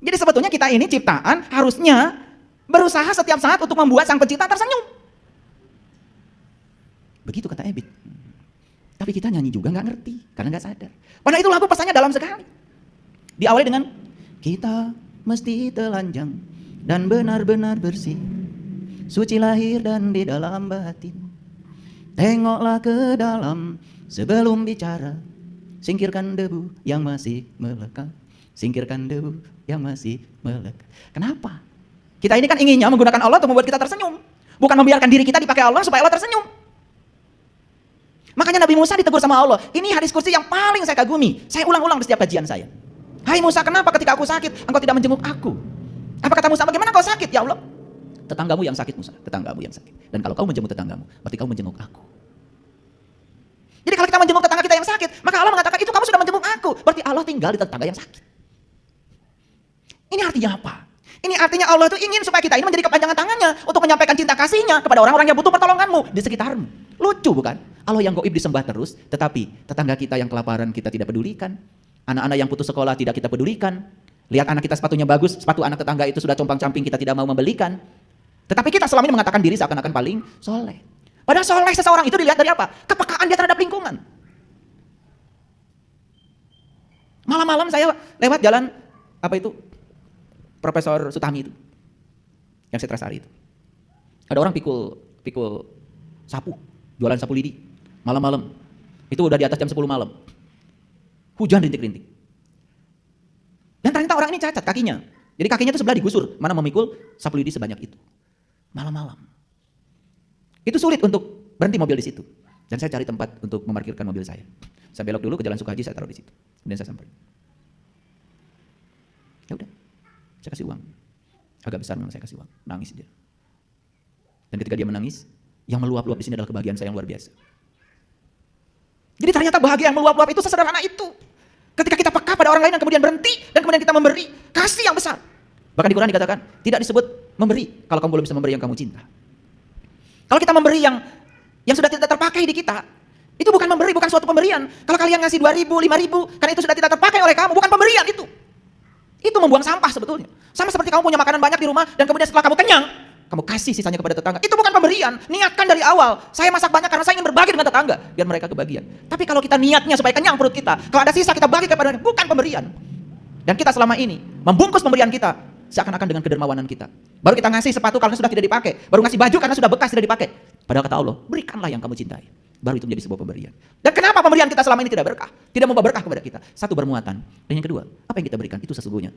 Jadi sebetulnya kita ini ciptaan harusnya berusaha setiap saat untuk membuat sang pencipta tersenyum. Begitu kata Ebit. Tapi kita nyanyi juga nggak ngerti, karena nggak sadar. Padahal itu lagu pesannya dalam sekali. Diawali dengan, kita mesti telanjang dan benar-benar bersih, suci lahir dan di dalam batin. Tengoklah ke dalam sebelum bicara, singkirkan debu yang masih melekat. Singkirkan debu yang masih melekat. Kenapa? Kita ini kan inginnya menggunakan Allah untuk membuat kita tersenyum. Bukan membiarkan diri kita dipakai Allah supaya Allah tersenyum. Makanya Nabi Musa ditegur sama Allah. Ini hadis kursi yang paling saya kagumi. Saya ulang-ulang di setiap kajian saya. Hai Musa, kenapa ketika aku sakit, engkau tidak menjenguk aku? Apa kata Musa, bagaimana kau sakit? Ya Allah, tetanggamu yang sakit Musa, tetanggamu yang sakit. Dan kalau kau menjenguk tetanggamu, berarti kau menjenguk aku. Jadi kalau kita menjenguk tetangga kita yang sakit, maka Allah mengatakan, itu kamu sudah menjenguk aku. Berarti Allah tinggal di tetangga yang sakit. Ini artinya apa? Ini artinya Allah itu ingin supaya kita ini menjadi kepanjangan tangannya untuk menyampaikan cinta kasihnya kepada orang-orang yang butuh pertolonganmu di sekitarmu. Lucu bukan? Allah yang gaib disembah terus, tetapi tetangga kita yang kelaparan kita tidak pedulikan. Anak-anak yang putus sekolah tidak kita pedulikan. Lihat anak kita sepatunya bagus, sepatu anak tetangga itu sudah compang-camping, kita tidak mau membelikan. Tetapi kita selama ini mengatakan diri seakan-akan paling soleh. Padahal soleh seseorang itu dilihat dari apa? Kepekaan dia terhadap lingkungan. Malam-malam saya lewat jalan, apa itu? Profesor Sutami itu. Yang Setrasari itu. Ada orang pikul sapu, jualan sapu lidi. Malam-malam. Itu udah di atas jam 10 malam. Hujan rintik-rintik. Dan ternyata orang ini cacat kakinya. Jadi kakinya itu sebelah digusur. Mana memikul sapu lidi sebanyak itu. Malam-malam. Itu sulit untuk berhenti mobil di situ. Dan saya cari tempat untuk memarkirkan mobil saya. Saya belok dulu ke Jalan Sukahaji, saya taruh di situ. Kemudian saya samperin. Ya udah. Saya kasih uang. Agak besar memang saya kasih uang. Nangis dia. Dan ketika dia menangis, yang meluap-luap di sini adalah kebahagiaan saya yang luar biasa. Jadi ternyata bahagia yang meluap-luap itu sesederhana itu. Ketika kita peka pada orang lain yang kemudian berhenti dan kemudian kita memberi kasih yang besar. Bahkan di Quran dikatakan tidak disebut memberi kalau kamu belum bisa memberi yang kamu cinta. Kalau kita memberi yang sudah tidak terpakai di kita, itu bukan memberi, bukan suatu pemberian. Kalau kalian ngasih 2.000, 5.000, karena itu sudah tidak terpakai oleh kamu, bukan pemberian itu. Itu membuang sampah sebetulnya. Sama seperti kamu punya makanan banyak di rumah dan kemudian setelah kamu kenyang, kamu kasih sisanya kepada tetangga. Itu bukan pemberian. Niatkan dari awal. Saya masak banyak karena saya ingin berbagi dengan tetangga. Biar mereka kebagian. Tapi kalau kita niatnya supaya kenyang perut kita. Kalau ada sisa kita bagi kepada mereka. Bukan pemberian. Dan kita selama ini membungkus pemberian kita seakan-akan dengan kedermawanan kita. Baru kita ngasih sepatu karena sudah tidak dipakai. Baru ngasih baju karena sudah bekas tidak dipakai. Padahal kata Allah, berikanlah yang kamu cintai. Baru itu menjadi sebuah pemberian. Dan kenapa pemberian kita selama ini tidak berkah? Tidak membawa berkah kepada kita. Satu, bermuatan. Dan yang kedua, apa yang kita berikan itu sesungguhnya